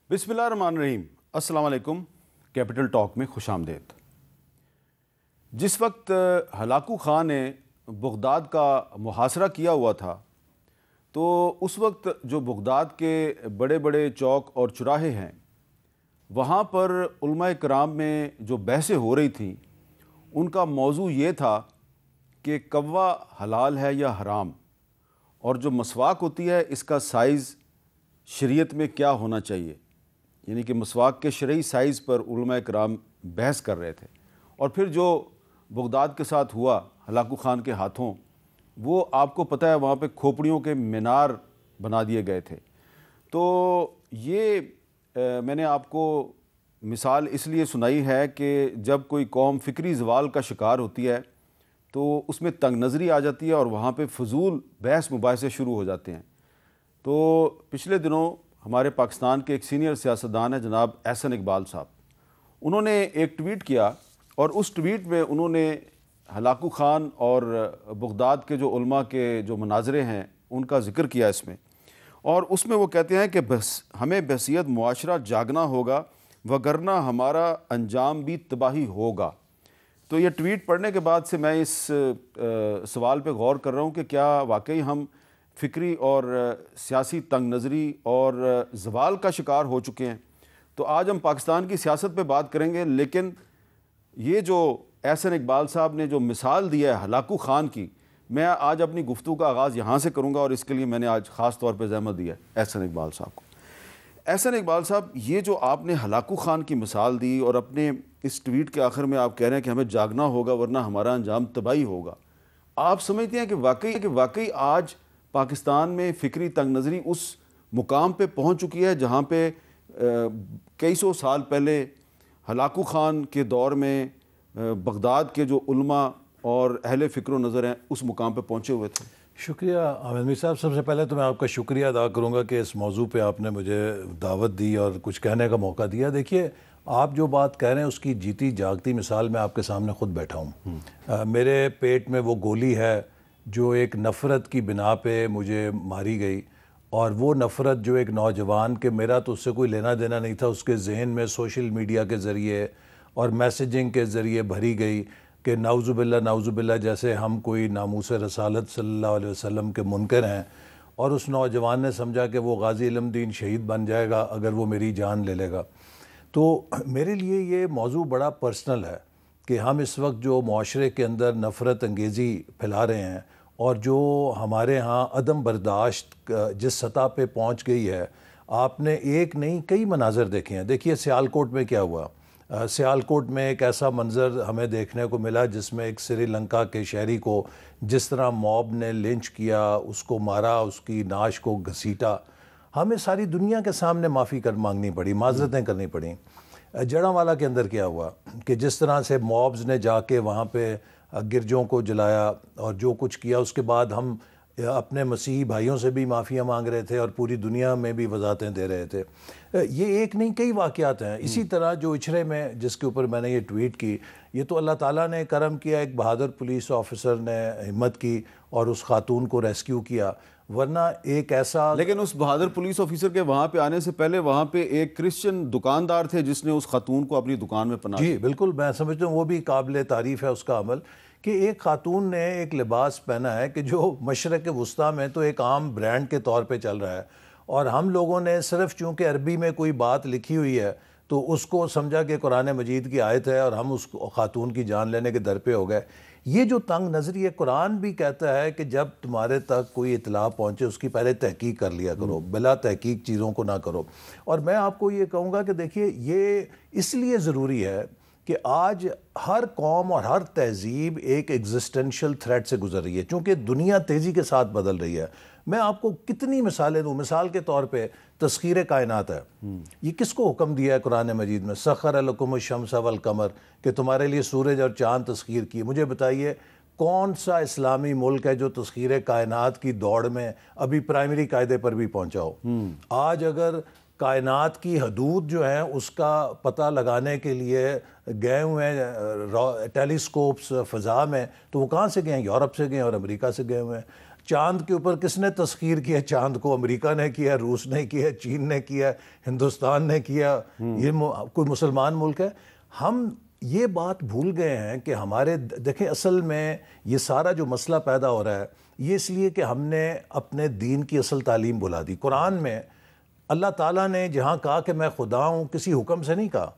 بسم اللہ الرحمن الرحیم۔ السلام علیکم۔ کیپٹل ٹاک میں خوش آمدید۔ جس وقت ہلاکو خان نے بغداد کا محاصرہ کیا ہوا تھا تو اس وقت جو بغداد کے بڑے بڑے چوک اور چوراہے ہیں وہاں پر علماء کرام میں جو بحثیں ہو رہی تھیں ان کا موضوع یہ تھا کہ کوا حلال ہے یا حرام، اور جو مسواک ہوتی ہے اس کا سائز شریعت میں کیا ہونا چاہیے، یعنی کہ مسواک کے شرعی سائز پر علماء کرام بحث کر رہے تھے۔ اور پھر جو بغداد کے ساتھ ہوا ہلاکو خان کے ہاتھوں، وہ آپ کو پتہ ہے وہاں پہ کھوپڑیوں کے مینار بنا دیے گئے تھے۔ تو یہ میں نے آپ کو مثال اس لیے سنائی ہے کہ جب کوئی قوم فکری زوال کا شکار ہوتی ہے تو اس میں تنگ نظری آ جاتی ہے اور وہاں پہ فضول بحث مباحثے شروع ہو جاتے ہیں۔ تو پچھلے دنوں ہمارے پاکستان کے ایک سینئر سیاستدان ہیں جناب احسن اقبال صاحب، انہوں نے ایک ٹویٹ کیا اور اس ٹویٹ میں انہوں نے ہلاکو خان اور بغداد کے جو علماء کے جو مناظرے ہیں ان کا ذکر کیا اس میں، اور اس میں وہ کہتے ہیں کہ ہمیں بحیثیت معاشرہ جاگنا ہوگا وگرنہ ہمارا انجام بھی تباہی ہوگا۔ تو یہ ٹویٹ پڑھنے کے بعد سے میں اس سوال پہ غور کر رہا ہوں کہ کیا واقعی ہم فکری اور سیاسی تنگ نظری اور زوال کا شکار ہو چکے ہیں؟ تو آج ہم پاکستان کی سیاست پہ بات کریں گے، لیکن یہ جو احسن اقبال صاحب نے جو مثال دی ہے ہلاکو خان کی، میں آج اپنی گفتگو کا آغاز یہاں سے کروں گا، اور اس کے لیے میں نے آج خاص طور پہ زحمت دی ہے احسن اقبال صاحب کو۔ احسن اقبال صاحب، یہ جو آپ نے ہلاکو خان کی مثال دی اور اپنے اس ٹویٹ کے آخر میں آپ کہہ رہے ہیں کہ ہمیں جاگنا ہوگا ورنہ ہمارا انجام تباہی ہوگا، آپ سمجھتے ہیں کہ واقعی آج پاکستان میں فکری تنگ نظری اس مقام پہ پہنچ چکی ہے جہاں پہ کئی سو سال پہلے ہلاکو خان کے دور میں بغداد کے جو علماء اور اہل فکر و نظر ہیں اس مقام پہ پہنچے ہوئے تھے؟ شکریہ عامر میر صاحب۔ سب سے پہلے تو میں آپ کا شکریہ ادا کروں گا کہ اس موضوع پہ آپ نے مجھے دعوت دی اور کچھ کہنے کا موقع دیا۔ دیکھیے، آپ جو بات کہہ رہے ہیں اس کی جیتی جاگتی مثال میں آپ کے سامنے خود بیٹھا ہوں۔ میرے پیٹ میں وہ گولی ہے جو ایک نفرت کی بنا پہ مجھے ماری گئی، اور وہ نفرت جو ایک نوجوان کے میرا تو اس سے کوئی لینا دینا نہیں تھا، اس کے ذہن میں سوشل میڈیا کے ذریعے اور میسیجنگ کے ذریعے بھری گئی کہ نعوذ باللہ جیسے ہم کوئی ناموس رسالت صلی اللہ علیہ وسلم کے منکر ہیں، اور اس نوجوان نے سمجھا کہ وہ غازی علم دین شہید بن جائے گا اگر وہ میری جان لے لے گا۔ تو میرے لیے یہ موضوع بڑا پرسنل ہے کہ ہم اس وقت جو معاشرے کے اندر نفرت انگیزی پھیلا رہے ہیں اور جو ہمارے ہاں عدم برداشت جس سطح پہ پہنچ گئی ہے، آپ نے ایک نہیں کئی مناظر دیکھے ہیں۔ دیکھیے سیالکوٹ میں کیا ہوا۔ سیالکوٹ میں ایک ایسا منظر ہمیں دیکھنے کو ملا جس میں ایک سری لنکا کے شہری کو جس طرح موب نے لنچ کیا، اس کو مارا، اس کی نعش کو گھسیٹا، ہمیں ساری دنیا کے سامنے معافی مانگنی پڑی، معذرتیں کرنی پڑیں۔ جڑاں کے اندر کیا ہوا کہ جس طرح سے موبز نے جا کے وہاں پہ گرجوں کو جلایا اور جو کچھ کیا، اس کے بعد ہم اپنے مسیحی بھائیوں سے بھی معافیاں مانگ رہے تھے اور پوری دنیا میں بھی وضاحتیں دے رہے تھے۔ یہ ایک نہیں کئی واقعات ہیں۔ اسی طرح جو اچھرے میں جس کے اوپر میں نے یہ ٹویٹ کی، یہ تو اللہ تعالیٰ نے کرم کیا، ایک بہادر پولیس آفیسر نے ہمت کی اور اس خاتون کو ریسکیو کیا، ورنہ ایک ایسا… لیکن اس بہادر پولیس آفیسر کے وہاں پہ آنے سے پہلے وہاں پہ ایک کرسچن دکاندار تھے جس نے اس خاتون کو اپنی دکان میں پناہ دی۔ جی بالکل، میں سمجھتا ہوں وہ بھی قابل تعریف ہے اس کا عمل کہ ایک خاتون نے ایک لباس پہنا ہے کہ جو مشرق وسطیٰ میں تو ایک عام برانڈ کے طور پہ چل رہا ہے، اور ہم لوگوں نے صرف چونکہ عربی میں کوئی بات لکھی ہوئی ہے تو اس کو سمجھا کہ قرآن مجید کی آیت ہے اور ہم اس خاتون کی جان لینے کے در پہ ہو گئے۔ یہ جو تنگ نظری ہے، قرآن بھی کہتا ہے کہ جب تمہارے تک کوئی اطلاع پہنچے اس کی پہلے تحقیق کر لیا کرو، بلا تحقیق چیزوں کو نہ کرو۔ اور میں آپ کو یہ کہوں گا کہ دیکھیے، یہ اس لیے ضروری ہے کہ آج ہر قوم اور ہر تہذیب ایک ایگزسٹنشل تھریٹ سے گزر رہی ہے، چونکہ دنیا تیزی کے ساتھ بدل رہی ہے۔ میں آپ کو کتنی مثالیں دوں۔ مثال کے طور پہ تسخیر کائنات ہے، یہ کس کو حکم دیا ہے قرآن مجید میں؟ سخر لکم الشمس والقمر، کہ تمہارے لیے سورج اور چاند تسخیر کیے۔ مجھے بتائیے کون سا اسلامی ملک ہے جو تسخیر کائنات کی دوڑ میں ابھی پرائمری قاعدے پر بھی پہنچا ہو؟ آج اگر کائنات کی حدود جو ہیں اس کا پتہ لگانے کے لیے گئے ہوئے ہیں ٹیلیسکوپس فضا میں، تو وہ کہاں سے گئے ہیں؟ یورپ سے گئے ہیں اور امریکہ سے گئے ہوئے ہیں۔ چاند کے اوپر کس نے تسخیر کیا؟ چاند کو امریکہ نے کیا، روس نے کیا، چین نے کیا، ہندوستان نے کیا، یہ کوئی مسلمان ملک ہے؟ ہم یہ بات بھول گئے ہیں کہ ہمارے دیکھیں اصل میں یہ سارا جو مسئلہ پیدا ہو رہا ہے یہ اس لیے کہ ہم نے اپنے دین کی اصل تعلیم بھلا دی۔ قرآن میں اللہ تعالیٰ نے جہاں کہا کہ میں خدا ہوں، کسی حکم سے نہیں کہا،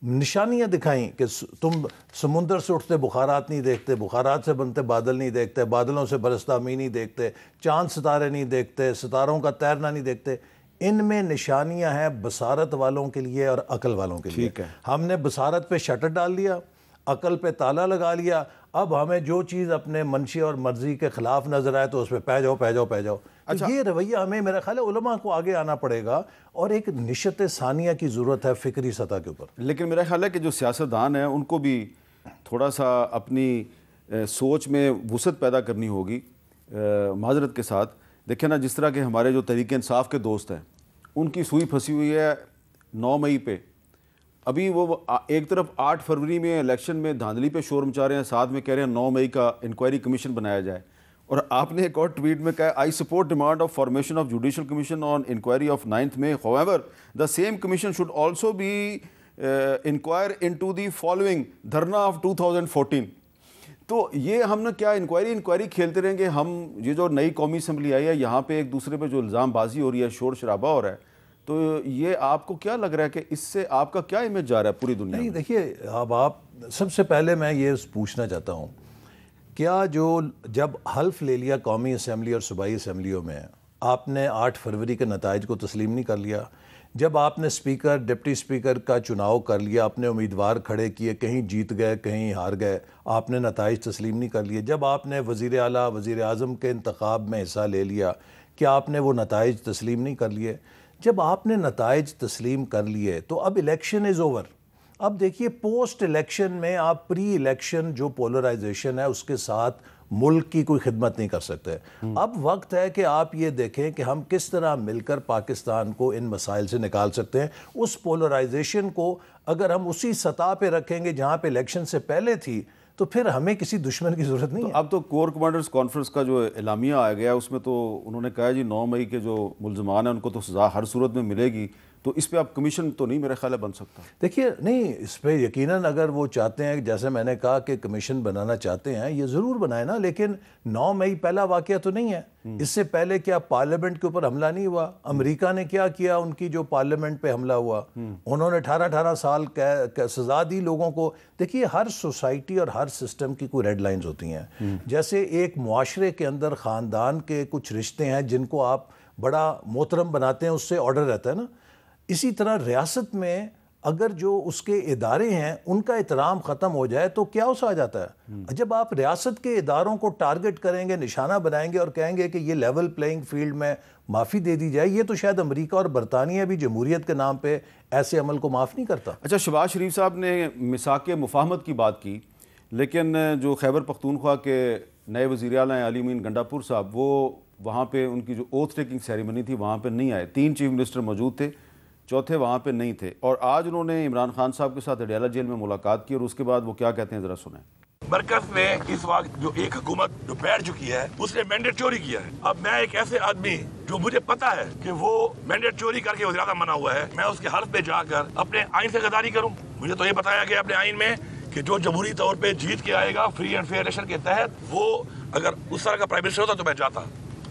نشانیاں دکھائیں کہ تم سمندر سے اٹھتے بخارات نہیں دیکھتے، بخارات سے بنتے بادل نہیں دیکھتے، بادلوں سے برستا می نہیں دیکھتے، چاند ستارے نہیں دیکھتے، ستاروں کا تیرنا نہیں دیکھتے۔ ان میں نشانیاں ہیں بصارت والوں کے لیے اور عقل والوں کے لیے۔ ہم نے بصارت پہ شٹر ڈال دیا، عقل پہ تالا لگا لیا، اب ہمیں جو چیز اپنے منشی اور مرضی کے خلاف نظر آئے تو اس پہ پہ جاؤ۔ یہ رویہ ہمیں میرا خیال ہے علماء کو آگے آنا پڑے گا اور ایک نشت ثانیہ کی ضرورت ہے فکری سطح کے اوپر۔ لیکن میرا خیال ہے کہ جو سیاستدان ہیں ان کو بھی تھوڑا سا اپنی سوچ میں وسعت پیدا کرنی ہوگی۔ معذرت کے ساتھ دیکھیں نا، جس طرح کے ہمارے جو تحریک انصاف کے دوست ہیں ان کی سوئی پھنسی ہوئی ہے 9 مئی پہ، ابھی وہ ایک طرف 8 فروری میں الیکشن میں دھاندلی پہ شور مچا رہے ہیں، ساتھ میں کہہ رہے ہیں 9 مئی کا انکوائری کمیشن بنایا جائے، اور آپ نے ایک اور ٹویٹ میں کہا I support demand of formation of judicial commission on inquiry of 9 May، however the same commission should also be inquire into the following dharna of 2014۔ تو یہ ہم نے کیا انکوائری کھیلتے رہیں گے ہم؟ یہ جو نئی قومی اسمبلی آئی ہے یہاں پہ ایک دوسرے پہ جو الزام بازی ہو رہی ہے، شور شرابہ ہو رہا ہے، تو یہ آپ کو کیا لگ رہا ہے کہ اس سے آپ کا کیا امیج جا رہا ہے پوری دنیا میں؟ نہیں دیکھیے، اب آپ سب سے پہلے میں یہ پوچھنا چاہتا ہوں، کیا جب حلف لے لیا قومی اسمبلی اور صوبائی اسمبلیوں میں، آپ نے 8 فروری کے نتائج کو تسلیم نہیں کر لیا؟ جب آپ نے اسپیکر ڈپٹی اسپیکر کا چناؤ کر لیا، اپنے امیدوار کھڑے کیے، کہیں جیت گئے کہیں ہار گئے، آپ نے نتائج تسلیم نہیں کر لیے؟ جب آپ نے وزیر اعلیٰ وزیر اعظم کے انتخاب میں حصہ لے لیا، کیا آپ نے وہ نتائج تسلیم نہیں کر لیے؟ جب آپ نے نتائج تسلیم کر لیے تو اب الیکشن از اوور۔ اب دیکھیے پوسٹ الیکشن میں آپ پری الیکشن جو پولرائزیشن ہے اس کے ساتھ ملک کی کوئی خدمت نہیں کر سکتے۔ اب وقت ہے کہ آپ یہ دیکھیں کہ ہم کس طرح مل کر پاکستان کو ان مسائل سے نکال سکتے ہیں۔ اس پولرائزیشن کو اگر ہم اسی سطح پہ رکھیں گے جہاں پہ الیکشن سے پہلے تھی تو پھر ہمیں کسی دشمن کی ضرورت نہیں ہے۔ اب تو کور کمانڈرز کانفرنس کا جو اعلامیہ آیا گیا اس میں تو انہوں نے کہا جی 9 مئی کے جو ملزمان ہیں ان کو تو سزا ہر صورت میں ملے گی، تو اس پہ اب کمیشن تو نہیں میرا خیال ہے بن سکتا۔ دیکھیے نہیں، اس پہ یقیناً اگر وہ چاہتے ہیں، جیسے میں نے کہا کہ کمیشن بنانا چاہتے ہیں، یہ ضرور بنائے نا، لیکن 9 مئی پہلا واقعہ تو نہیں ہے۔ اس سے پہلے کیا پارلیمنٹ کے اوپر حملہ نہیں ہوا؟ امریکہ نے کیا کیا؟ ان کی جو پارلیمنٹ پہ حملہ ہوا، انہوں نے 18 سال سزا دی لوگوں کو۔ دیکھیے ہر سوسائٹی اور ہر سسٹم کی کوئی ریڈ لائنز ہوتی ہیں۔ جیسے ایک معاشرے کے اندر خاندان کے کچھ رشتے ہیں جن کو آپ بڑا محترم بناتے ہیں، اس سے آرڈر رہتا ہے نا، اسی طرح ریاست میں اگر جو اس کے ادارے ہیں ان کا احترام ختم ہو جائے تو کیا آ جاتا ہے؟ جب آپ ریاست کے اداروں کو ٹارگٹ کریں گے، نشانہ بنائیں گے اور کہیں گے کہ یہ لیول پلینگ فیلڈ میں معافی دے دی جائے، یہ تو شاید امریکہ اور برطانیہ بھی جمہوریت کے نام پہ ایسے عمل کو معاف نہیں کرتا۔ اچھا، شہباز شریف صاحب نے میثاق مفاہمت کی بات کی، لیکن جو خیبر پختونخوا کے نئے وزیر اعلیٰ ہیں علی امین گنڈاپور صاحب، وہ وہاں پہ ان کی جو اوتھ ٹیکنگ سیریمنی تھی وہاں پہ نہیں آئے۔ 3 چیف منسٹر موجود تھے، چوتھے وہاں پہ نہیں تھے، اور آج انہوں نے عمران خان صاحب کے ساتھ اڈیالہ جیل میں ملاقات کی، اور اس کے بعد وہ کیا کہتے ہیں ذرا سنیں۔ مرکز میں اس وقت جو ایک حکومت جو بیٹھ چکی ہے اس نے مینڈیٹ چوری کیا ہے۔ اب میں ایک ایسے آدمی جو مجھے پتا ہے کہ وہ مینڈیٹ چوری کر کے وزیراعظم بنا ہوا ہے، میں اس کے حلف پہ جا کر اپنے آئین سے غداری کروں؟ مجھے تو یہ بتایا گیا اپنے آئین میں کہ جو جمہوری طور پہ جیت کے آئے گا فری اینڈ فیئر الیکشن کے تحت، وہ اگر اس طرح کا پرائم منسٹر ہوتا تو میں جاتا۔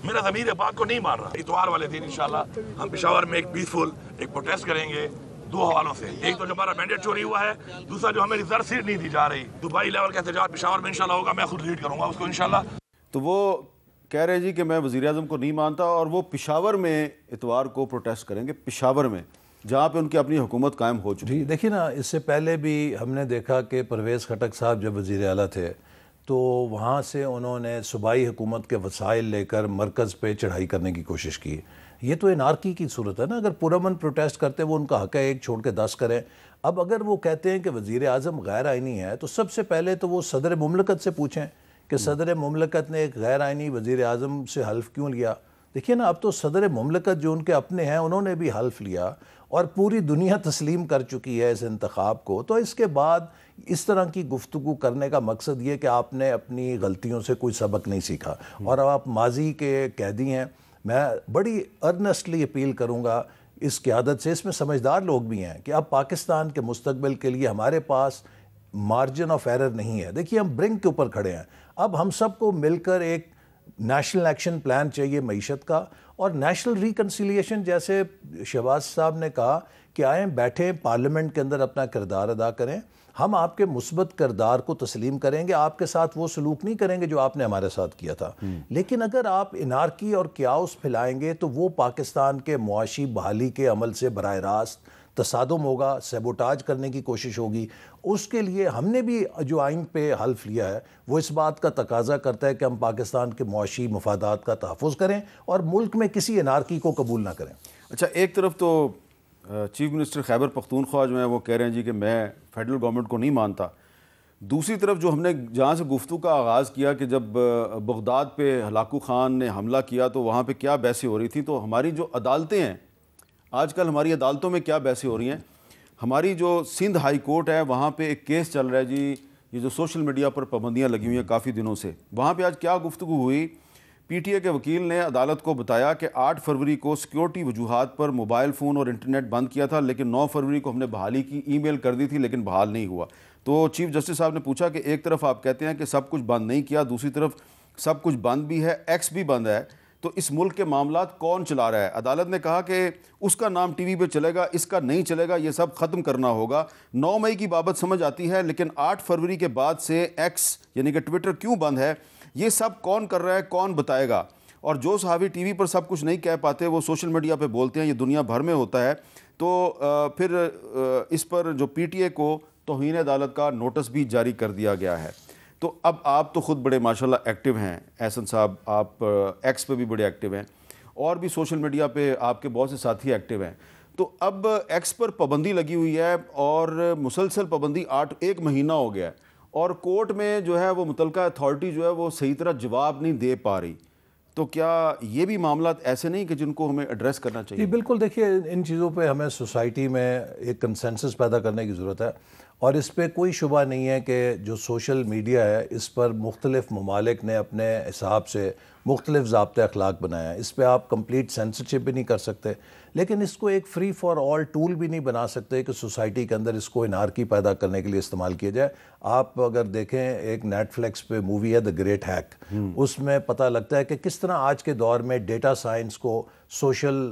میرا ضمیر اس بات کو نہیں مان رہا۔ اتوار والے دن انشاءاللہ ہم پشاور میں ایک پیسفل ایک پروٹیسٹ کریں گے 2 حوالوں سے۔ ایک تو جو ہمارا مینڈیٹ چوری ہوا ہے، دوسرا جو ہمیں ریزرو سیٹ نہیں دی جا رہی۔ دبئی لیول کا احتجاج پشاور میں انشاءاللہ ہوگا، میں خود لیڈ کروں گا اس کو انشاءاللہ۔ تو وہ کہہ رہے ہیں جی کہ میں وزیر اعظم کو نہیں مانتا، اور وہ پشاور میں اتوار کو پروٹیسٹ کریں گے، پشاور میں جہاں پہ ان کی اپنی حکومت قائم ہو چکی۔ جی دیکھیے نا، اس سے پہلے بھی ہم نے دیکھا کہ پرویز خٹک صاحب جب وزیر اعلیٰ تھے تو وہاں سے انہوں نے صوبائی حکومت کے وسائل لے کر مرکز پہ چڑھائی کرنے کی کوشش کی۔ یہ تو انارکی کی صورت ہے نا، اگر پرامن پروٹیسٹ کرتے وہ ان کا حق ہے، ایک چھوڑ کے 10 کریں۔ اب اگر وہ کہتے ہیں کہ وزیر اعظم غیر آئینی ہے تو سب سے پہلے تو وہ صدر مملکت سے پوچھیں کہ صدر مملکت نے ایک غیر آئینی وزیر اعظم سے حلف کیوں لیا؟ دیکھیے نا اب تو صدر مملکت جو ان کے اپنے ہیں انہوں نے بھی حلف لیا اور پوری دنیا تسلیم کر چکی ہے اس انتخاب کو، تو اس کے بعد اس طرح کی گفتگو کرنے کا مقصد یہ کہ آپ نے اپنی غلطیوں سے کوئی سبق نہیں سیکھا اور اب آپ ماضی کے قیدی ہیں۔ میں بڑی ارنسٹلی اپیل کروں گا اس قیادت سے، اس میں سمجھدار لوگ بھی ہیں، کہ اب پاکستان کے مستقبل کے لیے ہمارے پاس مارجن آف ایرر نہیں ہے۔ دیکھیے ہم برنک کے اوپر کھڑے ہیں، اب ہم سب کو مل کر ایک نیشنل ایکشن پلان چاہیے معیشت کا، اور نیشنل ریکنسیلیشن جیسے شہباز صاحب نے کہا کہ آئیں بیٹھیں پارلیمنٹ کے اندر اپنا کردار ادا کریں، ہم آپ کے مثبت کردار کو تسلیم کریں گے، آپ کے ساتھ وہ سلوک نہیں کریں گے جو آپ نے ہمارے ساتھ کیا تھا، لیکن اگر آپ انارکی اور کیاؤس پھیلائیں گے تو وہ پاکستان کے معاشی بحالی کے عمل سے براہ راست تصادم ہوگا، سیبوٹاج کرنے کی کوشش ہوگی۔ اس کے لیے ہم نے بھی جو آئین پہ حلف لیا ہے وہ اس بات کا تقاضا کرتا ہے کہ ہم پاکستان کے معاشی مفادات کا تحفظ کریں اور ملک میں کسی انارکی کو قبول نہ کریں۔ اچھا، ایک طرف تو چیف منسٹر خیبر پختونخوا جو ہیں وہ کہہ رہے ہیں جی کہ میں فیڈرل گورنمنٹ کو نہیں مانتا، دوسری طرف جو ہم نے جہاں سے گفتگو کا آغاز کیا کہ جب بغداد پہ ہلاکو خان نے حملہ کیا تو وہاں پہ کیا بحثیں ہو رہی تھیں، تو ہماری جو عدالتیں ہیں آج کل ہماری عدالتوں میں کیا بحثیں ہو رہی ہیں، ہماری جو سندھ ہائی کورٹ ہے وہاں پہ ایک کیس چل رہا ہے جی، یہ جو سوشل میڈیا پر پابندیاں لگی ہوئی ہیں کافی دنوں سے، وہاں پہ آج کیا گفتگو ہوئی، پی ٹی اے کے وکیل نے عدالت کو بتایا کہ 8 فروری کو سیکیورٹی وجوہات پر موبائل فون اور انٹرنیٹ بند کیا تھا، لیکن 9 فروری کو ہم نے بحالی کی ای میل کر دی تھی لیکن بحال نہیں ہوا۔ تو چیف جسٹس صاحب نے پوچھا کہ ایک طرف آپ کہتے ہیں کہ سب کچھ بند نہیں کیا، دوسری طرف سب کچھ بند بھی ہے، ایکس بھی بند ہے، تو اس ملک کے معاملات کون چلا رہا ہے؟ عدالت نے کہا کہ اس کا نام ٹی وی پہ چلے گا، اس کا نہیں چلے گا، یہ سب ختم کرنا ہوگا۔ 9 مئی کی بابت سمجھ آتی ہے، لیکن 8 فروری کے بعد سے ایکس یعنی کہ ٹویٹر کیوں بند ہے، یہ سب کون کر رہا ہے، کون بتائے گا؟ اور جو صحافی ٹی وی پر سب کچھ نہیں کہہ پاتے وہ سوشل میڈیا پہ بولتے ہیں، یہ دنیا بھر میں ہوتا ہے، تو پھر اس پر جو پی ٹی اے کو توہین عدالت کا نوٹس بھی جاری کر دیا گیا ہے۔ تو اب آپ تو خود بڑے ماشاءاللہ ایکٹیو ہیں احسن صاحب، آپ ایکس پہ بھی بڑے ایکٹیو ہیں اور بھی سوشل میڈیا پہ آپ کے بہت سے ساتھی ایکٹیو ہیں، تو اب ایکس پر پابندی لگی ہوئی ہے اور مسلسل پابندی 1 مہینہ ہو گیا ہے، اور کورٹ میں جو ہے وہ متعلقہ اتھارٹی جو ہے وہ صحیح طرح جواب نہیں دے پا رہی، تو کیا یہ بھی معاملات ایسے نہیں کہ جن کو ہمیں ایڈریس کرنا چاہیے؟ جی بالکل، دیکھیے ان چیزوں پہ ہمیں سوسائٹی میں ایک کنسنسس پیدا کرنے کی ضرورت ہے، اور اس پہ کوئی شبہ نہیں ہے کہ جو سوشل میڈیا ہے اس پر مختلف ممالک نے اپنے حساب سے مختلف ضابطۂ اخلاق بنایا ہے، اس پہ آپ کمپلیٹ سینسرشپ بھی نہیں کر سکتے، لیکن اس کو ایک فری فار آل ٹول بھی نہیں بنا سکتے کہ سوسائٹی کے اندر اس کو انارکی پیدا کرنے کے لیے استعمال کیا جائے۔ آپ اگر دیکھیں ایک نیٹ فلیکس پہ مووی ہے دا گریٹ ہیک، اس میں پتہ لگتا ہے کہ کس طرح آج کے دور میں ڈیٹا سائنس کو سوشل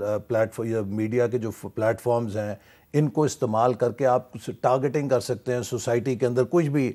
میڈیا کے جو پلیٹ فارمز ہیں ان کو استعمال کر کے آپ ٹارگیٹنگ کر سکتے ہیں، سوسائٹی کے اندر کچھ بھی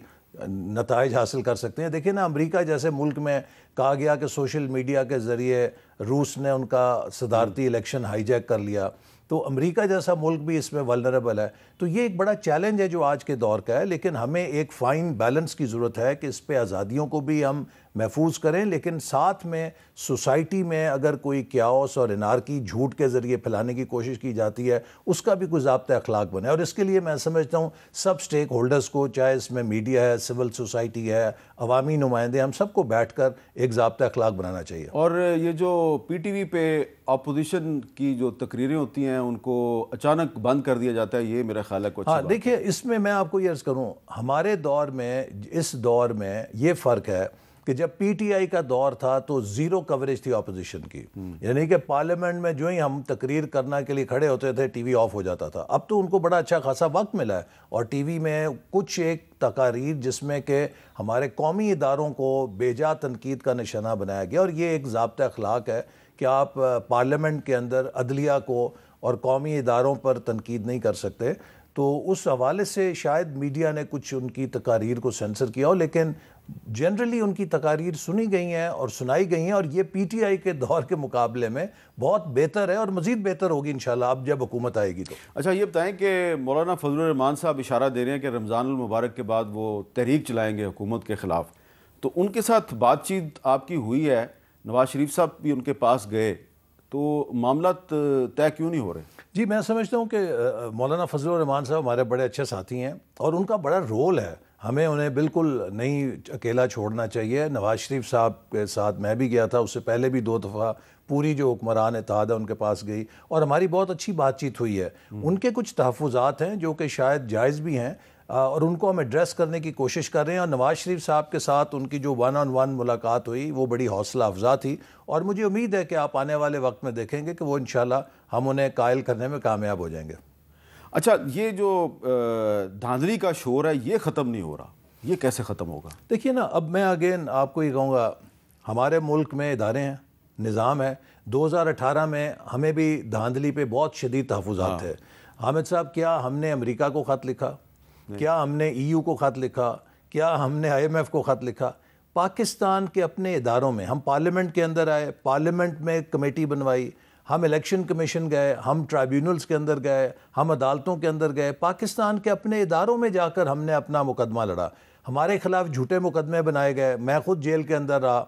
نتائج حاصل کر سکتے ہیں۔ دیکھیں نا امریکہ جیسے ملک میں کہا گیا کہ سوشل میڈیا کے ذریعے روس نے ان کا صدارتی الیکشن ہائی جیک کر لیا، تو امریکہ جیسا ملک بھی اس میں ولنریبل ہے، تو یہ ایک بڑا چیلنج ہے جو آج کے دور کا ہے، لیکن ہمیں ایک فائن بیلنس کی ضرورت ہے کہ اس پہ آزادیوں کو بھی ہم محفوظ کریں، لیکن ساتھ میں سوسائٹی میں اگر کوئی کیاؤس اور انارکی جھوٹ کے ذریعے پھیلانے کی کوشش کی جاتی ہے اس کا بھی کوئی ضابطۂ اخلاق بنے، اور اس کے لیے میں سمجھتا ہوں سب سٹیک ہولڈرز کو، چاہے اس میں میڈیا ہے، سول سوسائٹی ہے، عوامی نمائندے، ہم سب کو بیٹھ کر ایک ضابطۂ اخلاق بنانا چاہیے۔ اور یہ جو پی ٹی وی پہ اپوزیشن کی جو تقریریں ہوتی ہیں ان کو اچانک بند کر دیا جاتا ہے، یہ میرا خیال ہے کچھ دیکھیے اس میں آپ کو یہ عرض کروں، ہمارے دور میں اس دور میں یہ فرق ہے کہ جب پی ٹی آئی کا دور تھا تو زیرو کوریج تھی اپوزیشن کی، یعنی کہ پارلیمنٹ میں جو ہی ہم تقریر کرنے کے لیے کھڑے ہوتے تھے ٹی وی آف ہو جاتا تھا۔ اب تو ان کو بڑا اچھا خاصا وقت ملا ہے، اور ٹی وی میں کچھ ایک تقاریر جس میں کہ ہمارے قومی اداروں کو بے جا تنقید کا نشانہ بنایا گیا، اور یہ ایک ضابطۂ اخلاق ہے کہ آپ پارلیمنٹ کے اندر عدلیہ کو اور قومی اداروں پر تنقید نہیں کر سکتے، تو اس حوالے سے شاید میڈیا نے کچھ ان کی تقاریر کو سینسر کیا ہو، لیکن جنرلی ان کی تقاریر سنی گئی ہیں اور سنائی گئی ہیں، اور یہ پی ٹی آئی کے دور کے مقابلے میں بہت بہتر ہے اور مزید بہتر ہوگی انشاءاللہ اب جب حکومت آئے گی تو۔ اچھا یہ بتائیں کہ مولانا فضل الرحمان صاحب اشارہ دے رہے ہیں کہ رمضان المبارک کے بعد وہ تحریک چلائیں گے حکومت کے خلاف، تو ان کے ساتھ بات چیت آپ کی ہوئی ہے؟ نواز شریف صاحب بھی ان کے پاس گئے، تو معاملات طے کیوں نہیں ہو رہے؟ جی میں سمجھتا ہوں کہ مولانا فضل الرحمان صاحب ہمارے بڑے اچھے ساتھی ہیں، اور ان کا بڑا رول ہے ہمیں انہیں بالکل نہیں اکیلا چھوڑنا چاہیے. نواز شریف صاحب کے ساتھ میں بھی گیا تھا, اس سے پہلے بھی 2 دفعہ پوری جو حکمران اتحاد ہے ان کے پاس گئی اور ہماری بہت اچھی بات چیت ہوئی ہے. ان کے کچھ تحفظات ہیں جو کہ شاید جائز بھی ہیں اور ان کو ہم ایڈریس کرنے کی کوشش کر رہے ہیں. اور نواز شریف صاحب کے ساتھ ان کی جو 1 on 1 ملاقات ہوئی وہ بڑی حوصلہ افزا تھی, اور مجھے امید ہے کہ آپ آنے والے وقت میں دیکھیں گے کہ وہ انشاءاللہ ہم انہیں قائل کرنے میں کامیاب ہو جائیں گے. اچھا, یہ جو دھاندلی کا شور ہے یہ ختم نہیں ہو رہا, یہ کیسے ختم ہوگا؟ دیکھیے نا, اب میں اگین آپ کو یہ کہوں گا, ہمارے ملک میں ادارے ہیں, نظام ہے. 2018 میں ہمیں بھی دھاندلی پہ بہت شدید تحفظات تھے. حامد صاحب, کیا ہم نے امریکہ کو خط لکھا؟ کیا ہم نے EU کو خط لکھا؟ کیا ہم نے IMF کو خط لکھا؟ پاکستان کے اپنے اداروں میں ہم پارلیمنٹ کے اندر آئے, پارلیمنٹ میں کمیٹی بنوائی, ہم الیکشن کمیشن گئے, ہم ٹرائیبیونلز کے اندر گئے, ہم عدالتوں کے اندر گئے, پاکستان کے اپنے اداروں میں جا کر ہم نے اپنا مقدمہ لڑا. ہمارے خلاف جھوٹے مقدمے بنائے گئے, میں خود جیل کے اندر رہا.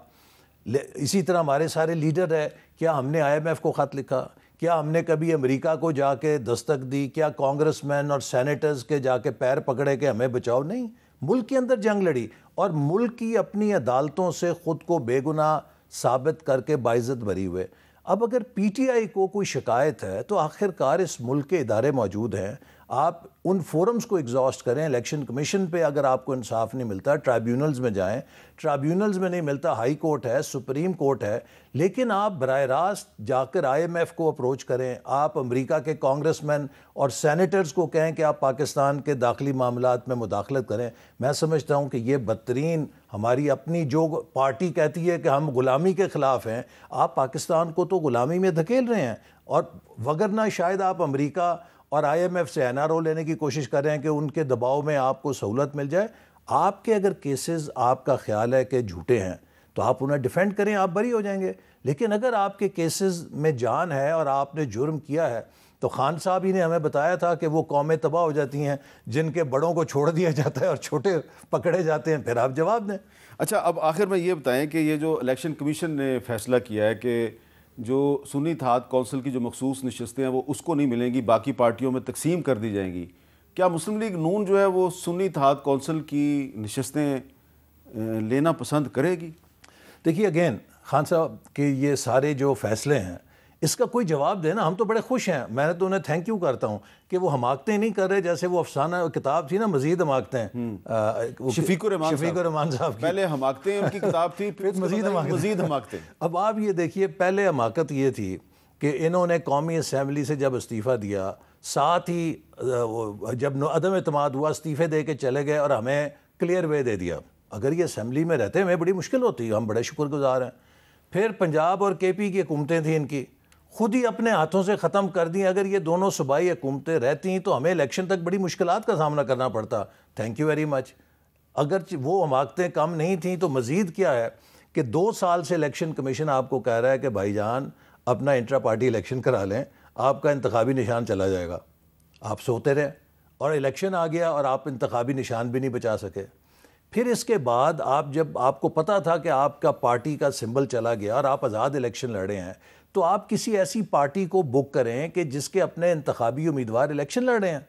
اسی طرح ہمارے سارے لیڈر ہیں. کیا ہم نے IMF کو خط لکھا؟ کیا ہم نے کبھی امریکہ کو جا کے دستک دی؟ کیا کانگریس مین اور سینیٹرز کے جا کے پیر پکڑے کہ ہمیں بچاؤ؟ نہیں. ملک کے اندر جنگ لڑی اور ملک کی اپنی عدالتوں سے خود کو بے گناہ ثابت کر کے باعزت بری ہوئے. اب اگر PTI کو کوئی شکایت ہے تو آخر کار اس ملک کے ادارے موجود ہیں, آپ ان فورمز کو ایگزاسٹ کریں. الیکشن کمیشن پہ اگر آپ کو انصاف نہیں ملتا, ٹرائیبیونلز میں جائیں, ٹرائیبیونلز میں نہیں ملتا, ہائی کورٹ ہے, سپریم کورٹ ہے, لیکن آپ براہ راست جا کر IMF کو اپروچ کریں. آپ امریکہ کے کانگریس مین اور سینیٹرز کو کہیں کہ آپ پاکستان کے داخلی معاملات میں مداخلت کریں. میں سمجھتا ہوں کہ یہ بدترین, ہماری اپنی جو پارٹی کہتی ہے کہ ہم غلامی کے خلاف ہیں, آپ پاکستان کو تو غلامی میں دھکیل رہے ہیں. اور وگرنہ شاید آپ امریکہ اور IMF سے NRO لینے کی کوشش کر رہے ہیں کہ ان کے دباؤ میں آپ کو سہولت مل جائے. آپ کے اگر کیسز آپ کا خیال ہے کہ جھوٹے ہیں تو آپ انہیں ڈیفینڈ کریں, آپ بری ہو جائیں گے. لیکن اگر آپ کے کیسز میں جان ہے اور آپ نے جرم کیا ہے, تو خان صاحب ہی نے ہمیں بتایا تھا کہ وہ قومیں تباہ ہو جاتی ہیں جن کے بڑوں کو چھوڑ دیا جاتا ہے اور چھوٹے پکڑے جاتے ہیں. پھر آپ جواب دیں. اچھا, اب آخر میں یہ بتائیں کہ یہ جو الیکشن کمیشن نے فیصلہ کیا ہے کہ جو سنی اتحاد کونسل کی جو مخصوص نشستیں ہیں وہ اس کو نہیں ملیں گی, باقی پارٹیوں میں تقسیم کر دی جائیں گی, کیا مسلم لیگ نون جو ہے وہ سنی اتحاد کونسل کی نشستیں لینا پسند کرے گی؟ دیکھیے اگین خان صاحب کہ یہ سارے جو فیصلے ہیں اس کا کوئی جواب دینا. ہم تو بڑے خوش ہیں, میں تو انہیں تھینک یو کرتا ہوں کہ وہ حماقتیں نہیں کر رہے. جیسے وہ افسانہ کتاب تھی نا, مزید حماقتیں, شفیق الرحمان صاحب کی, پہلے حماقتیں ان کی کتاب تھی, پھر مزید حماقتیں. اب آپ یہ دیکھیے, پہلے حماقت یہ تھی کہ انہوں نے قومی اسمبلی سے جب استعفیٰ دیا, ساتھ ہی جب عدم اعتماد ہوا استعفے دے کے چلے گئے اور ہمیں کلیئر وے دے دیا. اگر یہ اسمبلی میں رہتے ہمیں بڑی مشکل ہوتی, ہم بڑے شکر گزار ہیں. پھر پنجاب اور KP کی حکومتیں تھیں, ان کی خود ہی اپنے ہاتھوں سے ختم کر دیں. اگر یہ دونوں صوبائی حکومتیں رہتی تو ہمیں الیکشن تک بڑی مشکلات کا سامنا کرنا پڑتا. Thank you very much. اگر وہ حماقتیں کم نہیں تھیں تو مزید کیا ہے کہ 2 سال سے الیکشن کمیشن آپ کو کہہ رہا ہے کہ بھائی جان اپنا انٹرا پارٹی الیکشن کرا لیں, آپ کا انتخابی نشان چلا جائے گا. آپ سوتے رہے اور الیکشن آ گیا اور آپ انتخابی نشان بھی نہیں بچا سکے. پھر اس کے بعد جب آپ کو پتا تھا کہ آپ کا پارٹی کا سمبل چلا گیا اور آپ آزاد الیکشن لڑے ہیں, تو آپ کسی ایسی پارٹی کو بک کریں کہ جس کے اپنے انتخابی امیدوار الیکشن لڑ رہے ہیں.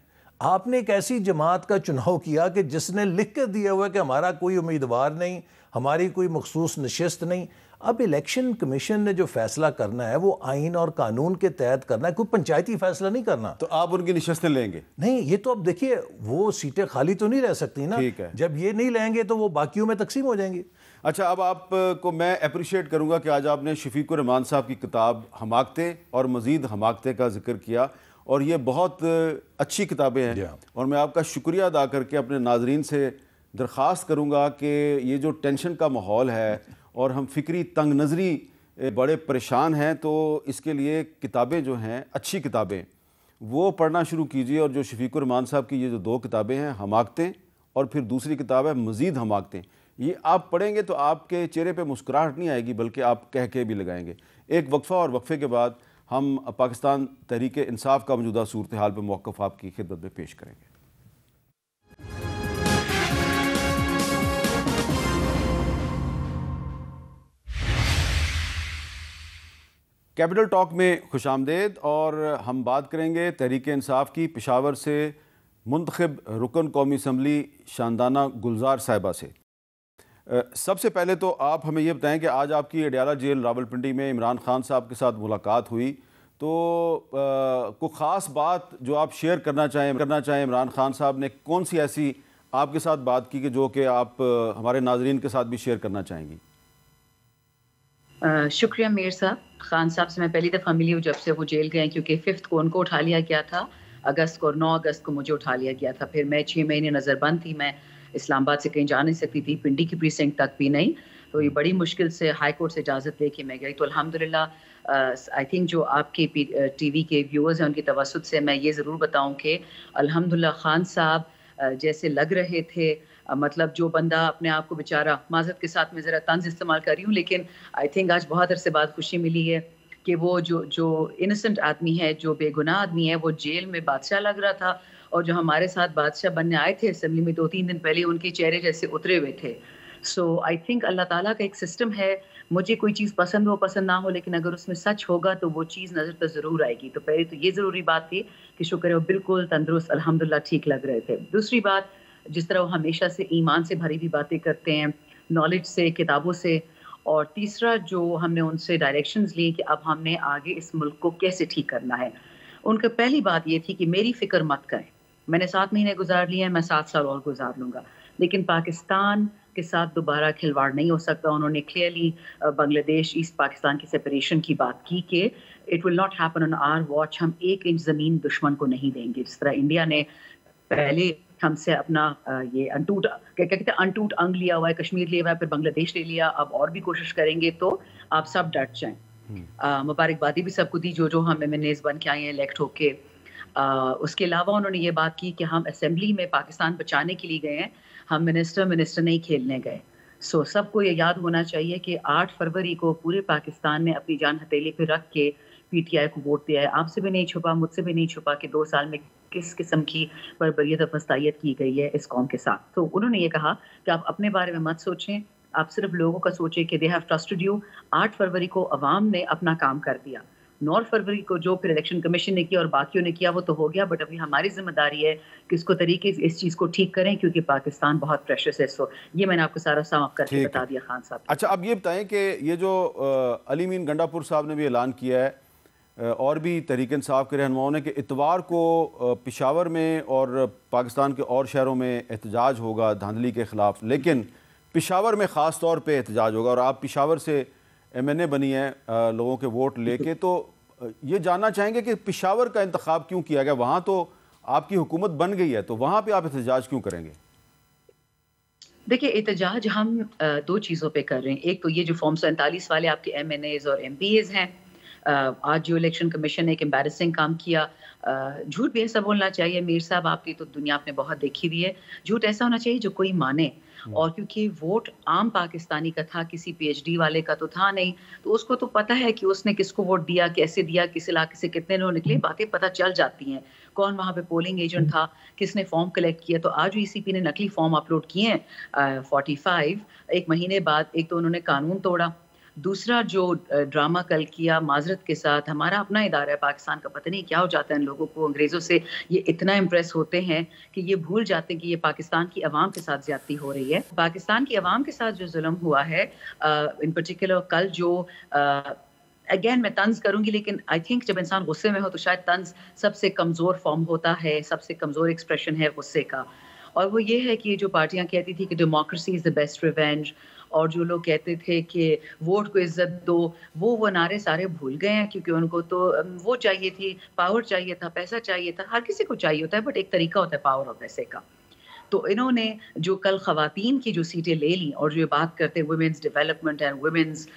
آپ نے ایک ایسی جماعت کا چناؤ کیا کہ جس نے لکھ کر دیا ہوا ہے کہ ہمارا کوئی امیدوار نہیں, ہماری کوئی مخصوص نشست نہیں. اب الیکشن کمیشن نے جو فیصلہ کرنا ہے وہ آئین اور قانون کے تحت کرنا ہے, کوئی پنچایتی فیصلہ نہیں کرنا. تو آپ ان کی نشستیں لیں گے؟ نہیں, یہ تو اب دیکھیے وہ سیٹیں خالی تو نہیں رہ سکتی نا. جب یہ نہیں لیں گے تو وہ باقیوں میں تقسیم ہو جائیں گی. اچھا, اب آپ کو میں اپریشیٹ کروں گا کہ آج آپ نے شفیق الرحمان صاحب کی کتاب حماقتیں اور مزید حماقتیں کا ذکر کیا, اور یہ بہت اچھی کتابیں ہیں. اور میں آپ کا شکریہ ادا کر کے اپنے ناظرین سے درخواست کروں گا کہ یہ جو ٹینشن کا ماحول ہے اور ہم فکری تنگ نظری بڑے پریشان ہیں, تو اس کے لیے کتابیں جو ہیں, اچھی کتابیں, وہ پڑھنا شروع کیجیے. اور جو شفیق الرحمان صاحب کی یہ جو 2 کتابیں ہیں, حماقتیں اور پھر دوسری کتاب ہے مزید حماقتیں, یہ آپ پڑھیں گے تو آپ کے چہرے پہ مسکراہٹ نہیں آئے گی بلکہ آپ کہہ کے بھی لگائیں گے. ایک وقفہ, اور وقفے کے بعد ہم پاکستان تحریک انصاف کا موجودہ صورتحال پہ موقف آپ کی خدمت میں پیش کریں گے. کیپٹل ٹاک میں خوش آمدید, اور ہم بات کریں گے تحریک انصاف کی پشاور سے منتخب رکن قومی اسمبلی شاندانہ گلزار صاحبہ سے۔ سب سے پہلے تو آپ ہمیں یہ بتائیں کہ آج آپ کی اڈیالہ جیل راولپنڈی میں عمران خان صاحب کے ساتھ ملاقات ہوئی، تو کوئی خاص بات جو آپ شیئر کرنا چاہیں عمران خان صاحب نے کون سی ایسی آپ کے ساتھ بات کی کہ جو کہ آپ ہمارے ناظرین کے ساتھ بھی شیئر کرنا چاہیں گی؟ شکریہ میر صاحب۔ خان صاحب سے میں پہلی دفعہ ملی ہوں جب سے وہ جیل گئے، کیونکہ 5 کو ان کو اٹھا لیا گیا تھا اگست کو، اور 9 اگست کو مجھے اٹھا لیا گیا تھا۔ پھر میں 6 مہینے نظر بند تھی، میں اسلام آباد سے کہیں جا نہیں سکتی تھی، پنڈی کی پریسنکٹ تک بھی نہیں، تو یہ بڑی مشکل سے ہائی کورٹ سے اجازت لے کے میں گئی۔ تو الحمدللہ آئی تھنک جو آپ کے ٹی وی کے ویورز ہیں ان کی توسط سے میں یہ ضرور بتاؤں کہ الحمدللہ خان صاحب جیسے لگ رہے تھے، مطلب جو بندہ اپنے آپ کو بیچارہ، معذرت کے ساتھ میں ذرا طنز استعمال کر رہی ہوں، لیکن آئی تھنک آج بہت عرصے بعد خوشی ملی ہے کہ وہ جو انسنٹ آدمی ہے، جو بے گناہ آدمی ہے، وہ جیل میں بادشاہ لگ رہا تھا، اور جو ہمارے ساتھ بادشاہ بننے آئے تھے اسمبلی میں 2-3 دن پہلے، ان کے چہرے جیسے اترے ہوئے تھے۔ سو آئی تھنک اللہ تعالیٰ کا ایک سسٹم ہے، مجھے کوئی چیز پسند ہو پسند نہ ہو، لیکن اگر اس میں سچ ہوگا تو وہ چیز نظر پر ضرور آئے گی۔ تو پہلے تو یہ ضروری بات تھی کہ شکر ہے وہ بالکل تندرست، الحمدللہ ٹھیک لگ رہے تھے۔ دوسری بات، جس طرح وہ ہمیشہ سے ایمان سے بھری ہوئی باتیں کرتے ہیں، نالج سے، کتابوں سے، اور تیسرا جو ہم نے ان سے ڈائریکشنز لی کہ اب ہم نے آگے اس ملک کو کیسے ٹھیک کرنا ہے، ان کا پہلی بات یہ تھی کہ میری فکر مت کریں، میں نے 7 مہینے گزار لیے ہیں، میں 7 سال اور گزار لوں گا، لیکن پاکستان کے ساتھ دوبارہ کھلواڑ نہیں ہو سکتا۔ انہوں نے کلیئرلی بنگلہ دیش ایسٹ پاکستان کی سپریشن کی بات کی کہ it will not happen on are watch, ہم 1 انچ زمین دشمن کو نہیں دیں گے۔ جس طرح انڈیا نے پہلے ہم سے اپنا یہ انٹوٹ انگ لیا ہوا ہے، کشمیر لیا ہوا ہے، پھر بنگلہ دیش لے لیا، اب اور بھی کوشش کریں گے، تو آپ سب ڈٹ جائیں۔ مبارکبادی بھی سب کو دی جو ہم ایم این ایز بن کے آئے ہیں الیکٹ ہو کے۔ اس کے علاوہ انہوں نے یہ بات کی کہ ہم اسمبلی میں پاکستان بچانے کے لیے گئے ہیں، ہم منسٹر نہیں کھیلنے گئے۔ سو سب کو یہ یاد ہونا چاہیے کہ 8 فروری کو پورے پاکستان نے اپنی جان ہتھیلی پہ رکھ کے پی ٹی آئی کو ووٹ دیا ہے۔ آپ سے بھی نہیں چھپا، مجھ سے بھی نہیں چھپا کہ 2 سال میں کس قسم کی بربریت اور فسطائیت کی گئی ہے اس قوم کے ساتھ۔ تو انہوں نے یہ کہا کہ آپ اپنے بارے میں مت سوچیں، آپ صرف لوگوں کا سوچیں کہ دے ہیو ٹرسٹڈ یو۔ 8 فروری کو عوام نے اپنا کام کر دیا، 9 فروری کو جو پھر الیکشن کمیشن نے کیا اور باقیوں نے کیا وہ تو ہو گیا، بٹ ابھی ہماری ذمہ داری ہے کہ اس کو طریقے سے اس چیز کو ٹھیک کریں، کیونکہ پاکستان بہت پریشس ہے۔ سو یہ میں نے آپ کو سارا سم اپ کر کے بتا دیا خان صاحب۔ اچھا، اب یہ بتائیں کہ یہ جو علی مین گنڈا پور صاحب نے بھی اعلان کیا ہے، اور بھی تحریک انصاف کے رہنماؤں نے، کہ اتوار کو پشاور میں اور پاکستان کے اور شہروں میں احتجاج ہوگا دھاندلی کے خلاف، لیکن پشاور میں خاص طور پہ احتجاج ہوگا، اور آپ پشاور سے ایم این اے بنی ہیں لوگوں کے ووٹ لے کے، تو یہ جاننا چاہیں گے کہ پشاور کا انتخاب کیوں کیا گیا؟ وہاں تو آپ کی حکومت بن گئی ہے، تو وہاں پہ آپ احتجاج کیوں کریں گے؟ دیکھیں، احتجاج ہم 2 چیزوں پہ کر رہے ہیں۔ ایک تو یہ جو فارم 47 والے آپ کے ایم این ایز اور ایم پی ایز ہیں، آج جو الیکشن کمیشن نے ایک امبیرسنگ کام کیا، جھوٹ بھی ایسا بولنا چاہیے میر صاحب، آپ کی تو دنیا آپ نے بہت دیکھی ہوئی ہے، جھوٹ ایسا ہونا چاہیے جو کوئی مانے، اور کیونکہ ووٹ عام پاکستانی کا تھا، کسی پی ایچ ڈی والے کا تو تھا نہیں، تو اس کو تو پتہ ہے کہ اس نے کس کو ووٹ دیا، کیسے دیا، کس علاقے سے کتنے لوگ نکلے، باتیں پتہ چل جاتی ہیں، کون وہاں پہ پولنگ ایجنٹ تھا، کس نے فارم کلیکٹ کیا۔ تو آج ای سی پی نے نقلی فارم اپلوڈ کیے ہیں 45، 1 مہینے بعد۔ ایک تو انہوں نے قانون توڑا، دوسرا جو ڈرامہ کل کیا، معذرت کے ساتھ ہمارا اپنا ادارہ ہے پاکستان کا، پتہ نہیں کیا ہو جاتا ہے ان لوگوں کو، انگریزوں سے یہ اتنا امپریس ہوتے ہیں کہ یہ بھول جاتے ہیں کہ یہ پاکستان کی عوام کے ساتھ زیادتی ہو رہی ہے۔ پاکستان کی عوام کے ساتھ جو ظلم ہوا ہے، ان پرٹیکولر کل جو اگین میں طنز کروں گی، لیکن آئی تھنک جب انسان غصے میں ہو تو شاید طنز سب سے کمزور فارم ہوتا ہے، سب سے کمزور ایکسپریشن ہے غصے کا، اور وہ یہ ہے کہ جو پارٹیاں کہتی تھی کہ democracy is the best revenge, اور جو لوگ کہتے تھے کہ ووٹ کو عزت دو، وہ نعرے سارے بھول گئے ہیں، کیونکہ ان کو تو وہ چاہیے تھی، پاور چاہیے تھا، پیسہ چاہیے تھا، ہر کسی کو چاہیے ہوتا ہے، بٹ ایک طریقہ ہوتا ہے پاور اور پیسے کا۔ تو انہوں نے جو کل خواتین کی جو سیٹیں لے لیں، اور جو بات کرتے women's development and women's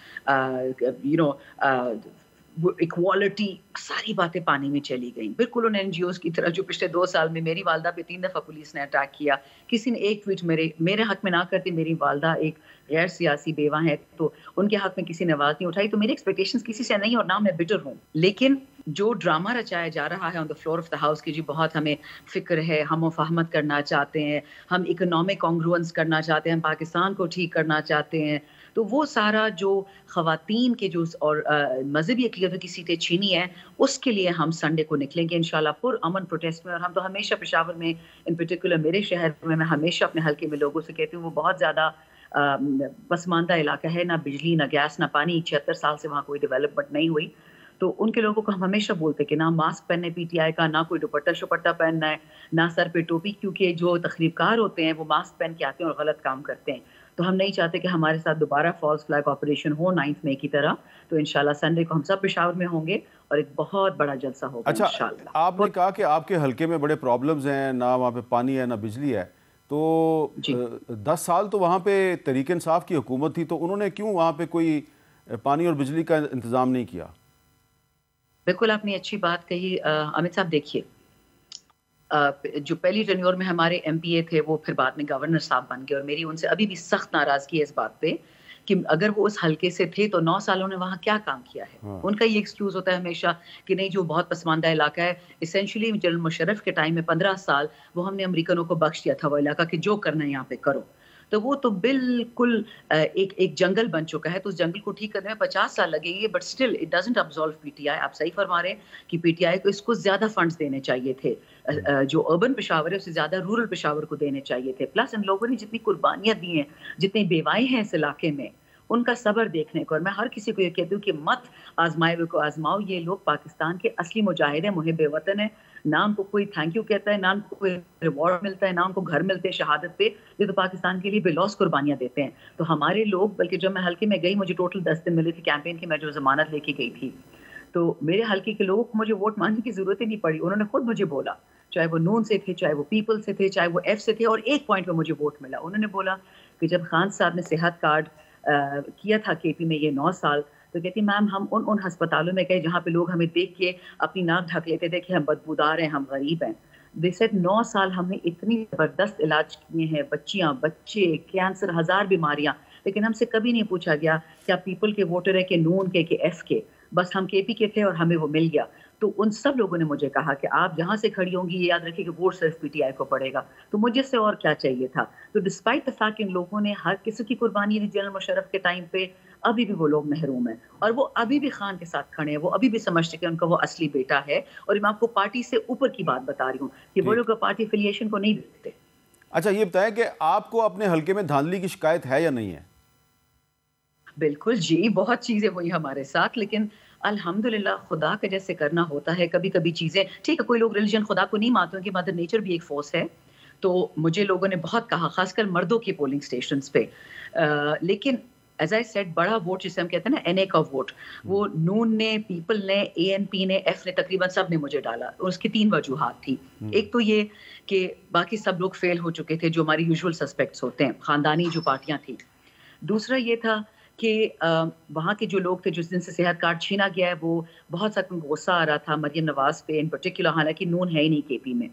equality, ساری باتیں پانی میں چلی گئیں، بالکل ان این جی اوز کی طرح جو پچھلے 2 سال میں میری والدہ پہ 3 دفعہ پولیس نے اٹیک کیا، کسی نے ایک ٹویٹ میرے حق میں نہ کرتی، میری والدہ ایک غیر سیاسی بیوہ ہے تو ان کے حق میں کسی نے آواز نہیں اٹھائی، تو میری ایکسپیکٹیشنز کسی سے نہیں، اور نہ میں بٹر ہوں، لیکن جو ڈرامہ رچایا جا رہا ہے on the floor of the house کی، جی بہت ہمیں فکر ہے، ہم مفاہمت کرنا چاہتے ہیں، ہم اکنامک کانگروئنس کرنا چاہتے ہیں، ہم پاکستان کو ٹھیک کرنا چاہتے ہیں، تو وہ سارا جو خواتین کے جو اور مذہبی اقلیتوں کی سیٹیں چھینی ہیں اس کے لیے ہم سنڈے کو نکلیں گے انشاءاللہ پر امن پروٹیسٹ میں. اور ہم تو ہمیشہ پشاور میں ان پرٹیکولر میرے شہر میں ہمیشہ اپنے حلقے میں لوگوں سے کہتی ہوں وہ بہت زیادہ پسماندہ علاقہ ہے, نہ بجلی نہ گیس نہ پانی, 76 سال سے وہاں کوئی ڈیولپمنٹ نہیں ہوئی. تو ان کے لوگوں کو ہم ہمیشہ بولتے کہ نہ ماسک پہننے پی ٹی آئی کا, نہ کوئی دوپٹہ شپٹہ پہننا ہے, نہ سر پہ ٹوپی, کیونکہ جو تخریب کار ہوتے ہیں وہ ماسک پہن کے آتے ہیں اور غلط کام کرتے ہیں. تو ہم نہیں چاہتے کہ ہمارے ساتھ دوبارہ فالس فلیگ آپریشن ہو 9 مئی کی طرح. تو انشاءاللہ سنڈے کو ہم سب پشاور میں ہوں گے اور ایک بہت بڑا جلسہ ہوگا انشاءاللہ. آپ نے کہا کہ آپ کے حلقے میں بڑے پرابلمز ہیں, نہ وہاں پہ پانی ہے نہ بجلی ہے, تو 10 سال تو وہاں پہ تحریک انصاف کی حکومت تھی, تو انہوں نے کیوں وہاں پہ کوئی پانی اور بجلی کا انتظام نہیں کیا؟ بالکل آپ نے اچھی بات کہی امت صاحب. دیکھیے جو پہلی ٹینیور میں ہمارے ایم پی اے تھے وہ پھر بعد میں گورنر صاحب بن گئے, اور میری ان سے ابھی بھی سخت ناراضگی ہے اس بات پہ کہ اگر وہ اس حلقے سے تھے تو 9 سالوں نے وہاں کیا کام کیا ہے. ان کا یہ ایکسکیوز ہوتا ہے ہمیشہ کہ نہیں جو بہت پسماندہ علاقہ ہے. اسینشلی جنرل مشرف کے ٹائم میں 15 سال وہ ہم نے امریکنوں کو بخش دیا تھا وہ علاقہ کہ جو کرنا ہے یہاں پہ کرو. تو وہ تو بالکل ایک جنگل بن چکا ہے, تو اس جنگل کو ٹھیک کرنے میں 50 سال لگیں گے, but still it doesn't absolutely P T I. آپ صحیح فرما رہے ہیں کہ پی ٹی آئی کو اس کو زیادہ فنڈز دینے چاہیے تھے, جو اربن پشاور ہے اسے زیادہ رورل پشاور کو دینے چاہیے تھے. پلس ان لوگوں نے جتنی قربانیاں دی ہیں, جتنے بیوائیں ہیں اس علاقے میں, ان کا صبر دیکھنے کو. اور میں ہر کسی کو یہ کہتی ہوں کہ مت آزمائے ہوئے کو آزماؤ. یہ لوگ پاکستان کے اصلی مجاہد ہیں, محب وطن ہیں. نہ ان کو کوئی تھینک یو کہتا ہے, نہ ان کو کوئی ریوارڈ ملتا ہے, نہ ان کو گھر ملتے ہیں شہادت پہ. یہ تو پاکستان کے لیے بے لوث قربانیاں دیتے ہیں. تو ہمارے لوگ, بلکہ جب میں حلقے میں گئی مجھے ٹوٹل 10 دن ملے تھے کیمپین کی, میں جو ضمانت لے کے گئی تھی, تو میرے حلقے کے لوگوں کو مجھے ووٹ مانگنے کی ضرورت ہی نہیں پڑی. انہوں نے خود مجھے بولا, چاہے وہ نون سے تھے, چاہے وہ پیپل سے تھے, چاہے وہ ایف سے تھے, اور ایک پوائنٹ پہ مجھے ووٹ ملا. انہوں نے بولا کہ جب خان صاحب نے صحت کارڈ کیا تھا کے پی میں یہ 9 سال, تو کہتی میم ہم ان ہسپتالوں میں گئے جہاں پہ لوگ ہمیں دیکھ کے اپنی ناک ڈھک لیتے تھے کہ ہم بدبودار ہیں, ہم غریب ہیں. دے سیڈ 9 سال ہم نے اتنی زبردست علاج کیے ہیں, بچیاں بچے, کینسر, 1000 بیماریاں, لیکن ہم سے کبھی نہیں پوچھا گیا کہ آپ پیپل کے ووٹر ہے کہ نون کے کہ ایف کے. بس ہم کے پی کے تھے اور ہمیں وہ مل گیا. تو ان سب لوگوں نے مجھے کہا کہ آپ جہاں سے کھڑی ہوں گی یہ یاد رکھیں کہ ووٹ صرف پی ٹی آئی کو پڑے گا. تو مجھے سے اور کیا چاہیے تھا. تو ڈسپائٹ دا فیکٹ کہ ان لوگوں نے ہر کسی کی قربانی دی جنرل مشرف کے ٹائم پہ, ابھی بھی وہ لوگ محروم ہیں, اور وہ ابھی بھی خان کے ساتھ کھڑے ہیں. وہ ابھی بھی سمجھتے کہ ان کا وہ اصلی بیٹا ہے. اور میں آپ کو پارٹی سے اوپر کی بات بتا رہی ہوں کہ وہ لوگ پارٹی افیلیشن کو نہیں دیکھتے. اچھا یہ بتائیں کہ آپ کو اپنے حلقے میں دھاندلی کی شکایت ہے یا نہیں ہے؟ بالکل جی, بہت چیزیں ہوئی ہمارے ساتھ, لیکن الحمدللہ خدا کا جیسے کرنا ہوتا ہے. کبھی کبھی چیزیں ٹھیک ہے, کوئی لوگ ریلیجن خدا کو نہیں مانتے کہ مدر نیچر بھی ایک فورس ہے. تو مجھے لوگوں نے بہت کہا, خاص کر مردوں کی پولنگ اسٹیشنز پہ, لیکن ایز آئی سیڈ بڑا ووٹ جسے ہم کہتے ہیں نا این اے کا ووٹ, وہ نون نے, پیپل نے, اے این پی نے, ایف نے, تقریباً سب نے مجھے ڈالا. اور اس کی 3 وجوہات تھی. ایک تو یہ کہ باقی سب لوگ فیل ہو چکے تھے جو ہماری یوزول سسپیکٹس ہوتے ہیں, خاندانی جو پارٹیاں تھیں. دوسرا یہ تھا کہ وہاں کے جو لوگ تھے جس دن سے صحت کارڈ چھینا گیا ہے, وہ بہت سا غصہ آ رہا تھا مریم نواز پہ ان پرٹیکولر, حالانکہ نون ہے ہی نہیں کے پی میں.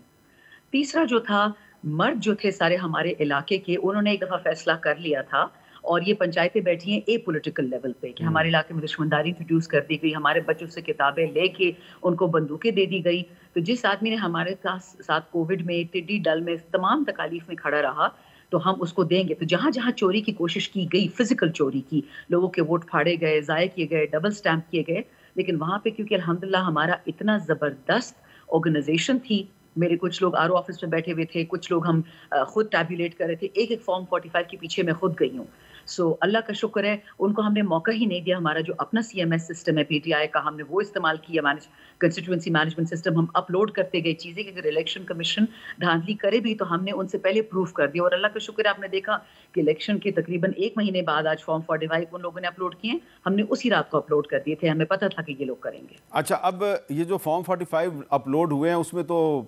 تیسرا جو تھا, مرد جو تھے سارے ہمارے علاقے کے, انہوں نے ایک دفعہ فیصلہ کر لیا تھا, اور یہ پنچایتیں بیٹھی ہیں اے پولیٹیکل لیول پہ, کہ ہمارے علاقے میں دشمنداری انٹروڈیوس کر دی گئی, ہمارے بچوں سے کتابیں لے کے ان کو بندوقیں دے دی گئی. تو جس آدمی نے ہمارے ساتھ کووڈ میں, ٹڈی ڈل میں, تمام تکالیف میں کھڑا رہا, تو ہم اس کو دیں گے. تو جہاں جہاں چوری کی کوشش کی گئی, فزیکل چوری کی, لوگوں کے ووٹ پھاڑے گئے, ضائع کیے گئے, ڈبل سٹیمپ کیے گئے, لیکن وہاں پہ کیونکہ الحمدللہ ہمارا اتنا زبردست آرگنائزیشن تھی, میرے کچھ لوگ آر او آفس میں بیٹھے ہوئے تھے, کچھ لوگ ہم خود ٹیبولیٹ کر رہے تھے, ایک فارم 45 کے پیچھے میں خود گئی ہوں. سو اللہ کا شکر ہے, ان کو ہم نے موقع ہی نہیں دیا. ہمارا جو اپنا سی ایم ایس سسٹم ہے پی ٹی آئی کا, ہم نے وہ استعمال کیا, کنسٹیٹوئنسی مینجمنٹ سسٹم, ہم اپلوڈ کرتے گئے چیزیں کہ اگر الیکشن کمیشن دھاندلی کرے بھی تو ہم نے ان سے پہلے پروف کر دیا. اور اللہ کا شکر ہے, آپ نے دیکھا کہ الیکشن کے تقریباً 1 مہینے بعد آج فارم 45 ان لوگوں نے اپلوڈ کیے, ہم نے اسی رات کو اپلوڈ کر دیے تھے, ہمیں پتہ تھا کہ یہ لوگ کریں گے. اچھا, اب یہ جو فارم 45 اپلوڈ ہوئے ہیں اس میں تو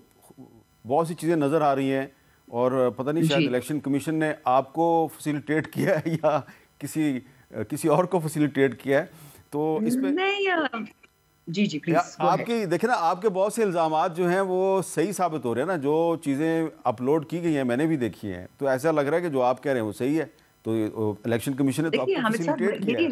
بہت سی چیزیں نظر آ رہی ہیں, اور پتہ نہیں شاید الیکشن کمیشن نے آپ کو فیسیلیٹیٹ کیا ہے یا کسی اور کو فیسیلیٹیٹ کیا ہے, تو اس پہ نہیں. جی پلیز, آپ کی دیکھیں نا, آپ کے بہت سے الزامات جو ہیں وہ صحیح ثابت ہو رہے ہیں نا, جو چیزیں اپلوڈ کی گئی ہیں میں نے بھی دیکھی ہیں, تو ایسا لگ رہا ہے کہ جو آپ کہہ رہے ہیں وہ صحیح ہے. تو الیکشن کمیشن نے تو آپ کو فیسیلیٹیٹ کیا ہے.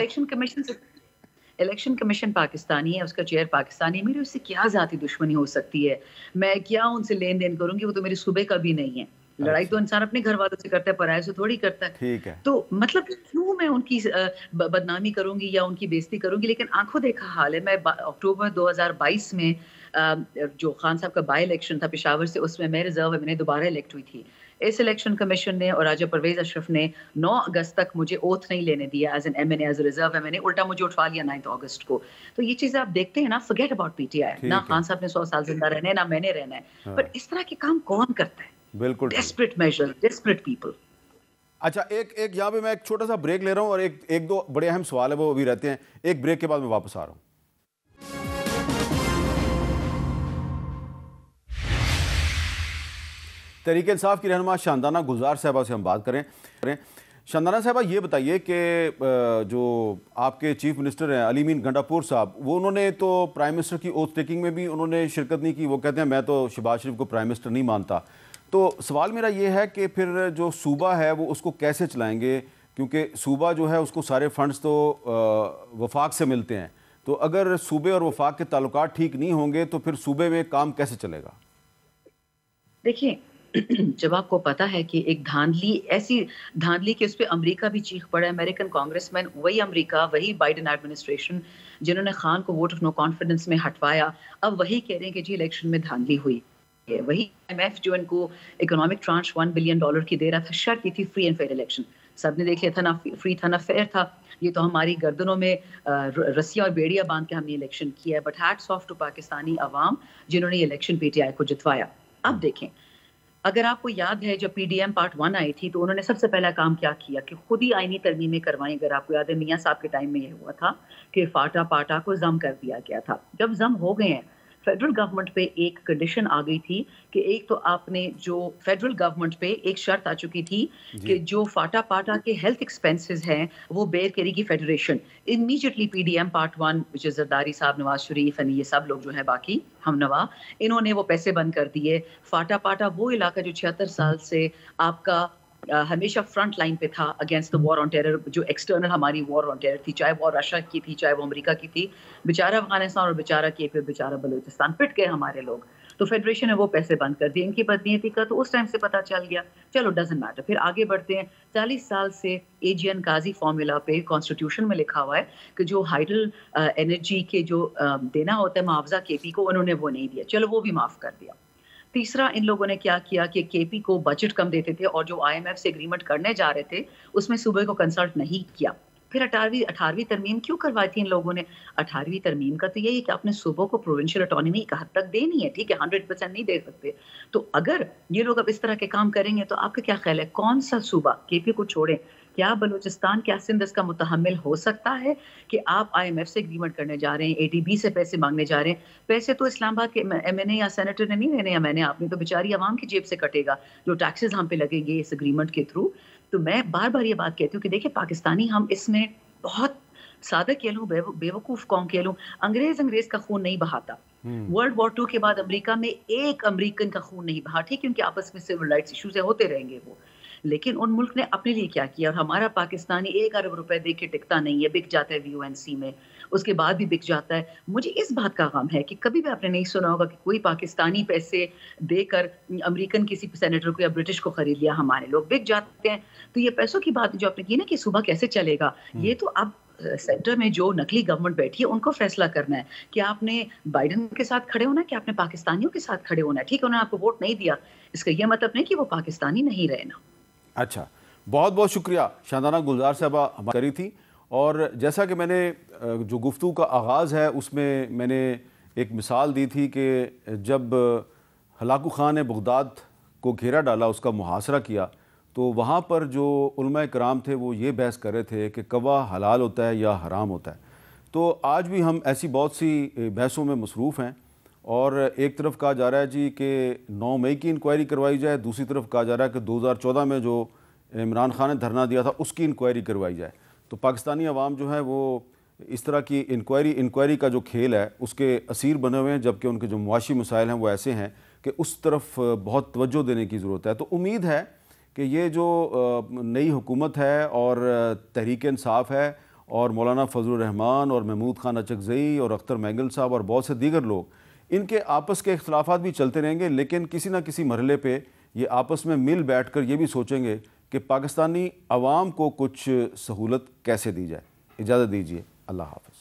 الیکشن کمیشن پاکستانی ہے, اس کا چیئر پاکستانی ہے, میری اس سے کیا ذاتی دشمنی ہو سکتی ہے؟ میں کیا ان سے لین دین کروں گی؟ وہ تو میری صوبے کا بھی نہیں ہے. لڑائی تو انسان اپنے گھر والوں سے کرتا ہے, پرائے سے تھوڑی کرتا ہے. ٹھیک ہے. تو مطلب کیوں میں ان کی بدنامی کروں گی یا ان کی بےزتی کروں گی؟ لیکن آنکھوں دیکھا حال ہے. میں اکتوبر 2022 میں جو خان صاحب کا بائی الیکشن تھا پشاور سے, اس میں میں ریزرو میں نے دوبارہ الیکٹ ہوئی تھی. اس الیکشن کمیشن نے اور راجہ پرویز اشرف نے 9 اگست تک مجھے اوتھ نہیں لینے دیا as an M N A, as a reserve M N A. الٹا مجھے اٹھوا لیا 9 اگست کو. تو یہ چیزیں آپ دیکھتے ہیں نا, forget about پی ٹی آئی. نہ خان صاحب نے 100 سال زندہ رہنا ہے, نہ میں نے رہنا ہے. پر اس طرح کے کام کون کرتا ہے؟ بالکل. Desperate measure, desperate people. اچھا, ایک یہاں پہ میں ایک چھوٹا سا بریک لے رہا ہوں, اور ایک دو بڑے اہم سوال ہے وہ ابھی رہتے ہیں. ایک بریک کے بعد میں واپس آ رہا ہوں. تحریک انصاف کی رہنما شاندانہ گلزار صاحبہ سے ہم بات کریں. شاندانہ صاحبہ, یہ بتائیے کہ جو آپ کے چیف منسٹر ہیں علی مین گنڈاپور صاحب, وہ انہوں نے تو پرائم منسٹر کی اوتھ ٹیکنگ میں بھی انہوں نے شرکت نہیں کی. وہ کہتے ہیں میں تو شہباز شریف کو پرائم منسٹر نہیں مانتا. تو سوال میرا یہ ہے کہ پھر جو صوبہ ہے وہ اس کو کیسے چلائیں گے؟ کیونکہ صوبہ جو ہے اس کو سارے فنڈز تو وفاق سے ملتے ہیں. تو اگر صوبے اور وفاق کے تعلقات ٹھیک نہیں ہوں گے تو پھر صوبے میں کام کیسے چلے گا؟ دیکھیے, جب آپ کو پتا ہے کہ ایک دھاندلی, ایسی دھاندلی کہ اس پہ امریکہ بھی چیخ پڑا ہے, امریکن کانگریس مین, وہی امریکہ, وہی بائیڈن ایڈمنسٹریشن جنہوں نے خان کو ووٹ آف نو کانفیڈنس میں ہٹوایا, اب وہی کہہ رہے ہیں کہ جی الیکشن میں دھاندلی ہوئی ہے. وہی ایم ایف جو ان کو اکنامک ٹرانش $1 بلین کی دے رہا تھا, شرط کی تھی فری اینڈ فیئر الیکشن. سب نے دیکھ لیا تھا, نہ فری تھا نہ فیئر تھا. یہ تو ہماری گردنوں میں رسیاں اور بیڑیاں باندھ کے ہم نے الیکشن کیا ہے. But hats of two Pakistani عوام جنہوں نے یہ الیکشن پی ٹی آئی کو جتوایا. اب دیکھیں, اگر آپ کو یاد ہے جب پی ڈی ایم پارٹ 1 آئی تھی تو انہوں نے سب سے پہلا کام کیا کیا کہ خود ہی آئینی ترمیمیں کروائیں. اگر آپ کو یاد ہے میاں صاحب کے ٹائم میں یہ ہوا تھا کہ فاٹا پاٹا کو ضم کر دیا گیا تھا. جب ضم ہو گئے ہیں, فیڈرل گورنمنٹ پہ ایک کنڈیشن آ گئی تھی کہ ایک تو آپ نے جو فیڈرل گورنمنٹ پہ ایک شرط آ چکی تھی کہ جو فاٹا پاٹا کے ہیلتھ ایکسپینسز ہیں وہ بیئر کرے گی federation. Immediately P D am part 1 وچ از زرداری صاحب, نواز شریف, یہ سب لوگ جو ہیں باقی ہم نوا, انہوں نے وہ پیسے بند کر دیے. فاٹا پاٹا وہ علاقہ جو 76 سال سے آپ کا ہمیشہ فرنٹ لائن پہ تھا against the war on terror, جو ایکسٹرنل ہماری وار آن ٹیرر تھی, چاہے وہ رشیا کی تھی چاہے وہ امریکہ کی تھی. بیچارہ افغانستان اور بیچارہ کے پہ بیچارہ بلوچستان پٹ گئے ہمارے لوگ. تو فیڈریشن نے وہ پیسے بند کر دیے. ان کی بدنیتی کا تو اس ٹائم سے پتہ چل گیا, چلو ڈزنٹ میٹر. پھر آگے بڑھتے ہیں. 40 سال سے اے جی این قاضی فارمولا پہ کانسٹیٹیوشن میں لکھا ہوا ہے کہ جو ہائیڈل انرجی کے جو دینا ہوتا ہے معاوضہ کے پی کو, انہوں نے وہ نہیں دیا. چلو وہ بھی معاف کر دیا. تیسرا, ان لوگوں نے کیا کیا کہ کے پی کو بجٹ کم دیتے تھے, اور جو آئی ایم ایف سے اگریمنٹ کرنے جا رہے تھے اس میں صوبے کو کنسلٹ نہیں کیا. پھر 18ویں ترمیم کیوں کروائی تھی ان لوگوں نے؟ 18ویں ترمیم کا تو یہی کہ اپنے صوبوں کو پروونشل اٹانومی ایک حد تک دینی ہے, ٹھیک ہے 100% نہیں دے سکتے. تو اگر یہ لوگ اب اس طرح کے کام کریں گے تو آپ کا کیا خیال ہے کون سا صوبہ کے پی کو چھوڑیں؟ کیا بلوچستان, کیا سندھ اس کا متحمل ہو سکتا ہے کہ آپ آئی ایم ایف سے اگریمنٹ کرنے جا رہے ہیں, اے ٹی بی سے پیسے مانگنے جا رہے ہیں؟ پیسے تو اسلام آباد کے ایم این اے یا سینیٹر نے نہیں دینے, یا میں نے, آپ نے, تو بیچاری عوام کی جیب سے کٹے گا جو ٹیکسز ہم پہ لگیں گے اس اگریمنٹ کے تھرو. تو میں بار بار یہ بات کہتی ہوں کہ دیکھیں پاکستانی ہم اس میں بہت سادہ کہہ لوں, بے وقوف قوم کہہ لوں. انگریز کا خون نہیں بہاتا. ورلڈ وار 2 کے بعد امریکہ میں ایک امریکن کا خون نہیں بہا, ٹھیک, کیونکہ آپس میں سول رائٹس ایشوز ہوتے رہیں گے وہ. لیکن ان ملک نے اپنے لیے کیا کیا, اور ہمارا پاکستانی 1 ارب روپے دے کے ٹکتا نہیں ہے, بک جاتا ہے وی او این سی میں, اس کے بعد بھی بک جاتا ہے. مجھے اس بات کا غم ہے کہ کبھی بھی آپ نے نہیں سنا ہوگا کہ کوئی پاکستانی پیسے دے کر امریکن کسی سینیٹر کو یا برٹش کو خرید لیا. ہمارے لوگ بک جاتے ہیں. تو یہ پیسوں کی بات جو آپ نے کی نا کہ صوبہ کیسے چلے گا, یہ تو اب سینٹر میں جو نقلی گورنمنٹ بیٹھی ہے ان کو فیصلہ کرنا ہے کہ آپ نے بائیڈن کے ساتھ کھڑے ہونا ہے کہ آپ نے پاکستانیوں کے ساتھ کھڑے ہونا ہے. ٹھیک ہے, انہوں نے آپ کو ووٹ نہیں دیا, اس کا یہ مطلب نہیں کہ وہ پاکستانی نہیں رہے نا. اچھا, بہت بہت شکریہ شاندانہ گلزار صاحبہ ہماری کری تھی. اور جیسا کہ میں نے جو گفتگو کا آغاز ہے اس میں نے ایک مثال دی تھی کہ جب ہلاکو خان نے بغداد کو گھیرا ڈالا, اس کا محاصرہ کیا, تو وہاں پر جو علماء کرام تھے وہ یہ بحث کر رہے تھے کہ کوا حلال ہوتا ہے یا حرام ہوتا ہے. تو آج بھی ہم ایسی بہت سی بحثوں میں مصروف ہیں, اور ایک طرف کہا جا رہا ہے جی کہ 9 مئی کی انکوائری کروائی جائے, دوسری طرف کہا جا رہا ہے کہ 2014 میں جو عمران خان نے دھرنا دیا تھا اس کی انکوائری کروائی جائے. تو پاکستانی عوام جو ہے وہ اس طرح کی انکوائری کا جو کھیل ہے اس کے اسیر بنے ہوئے ہیں, جبکہ ان کے جو معاشی مسائل ہیں وہ ایسے ہیں کہ اس طرف بہت توجہ دینے کی ضرورت ہے. تو امید ہے کہ یہ جو نئی حکومت ہے اور تحریک انصاف ہے اور مولانا فضل الرحمان اور محمود خان اچکزئی اور اختر مینگل صاحب اور بہت سے دیگر لوگ, ان کے آپس کے اختلافات بھی چلتے رہیں گے, لیکن کسی نہ کسی مرحلے پہ یہ آپس میں مل بیٹھ کر یہ بھی سوچیں گے کہ پاکستانی عوام کو کچھ سہولت کیسے دی جائے۔ اجازت دیجیے، اللہ حافظ۔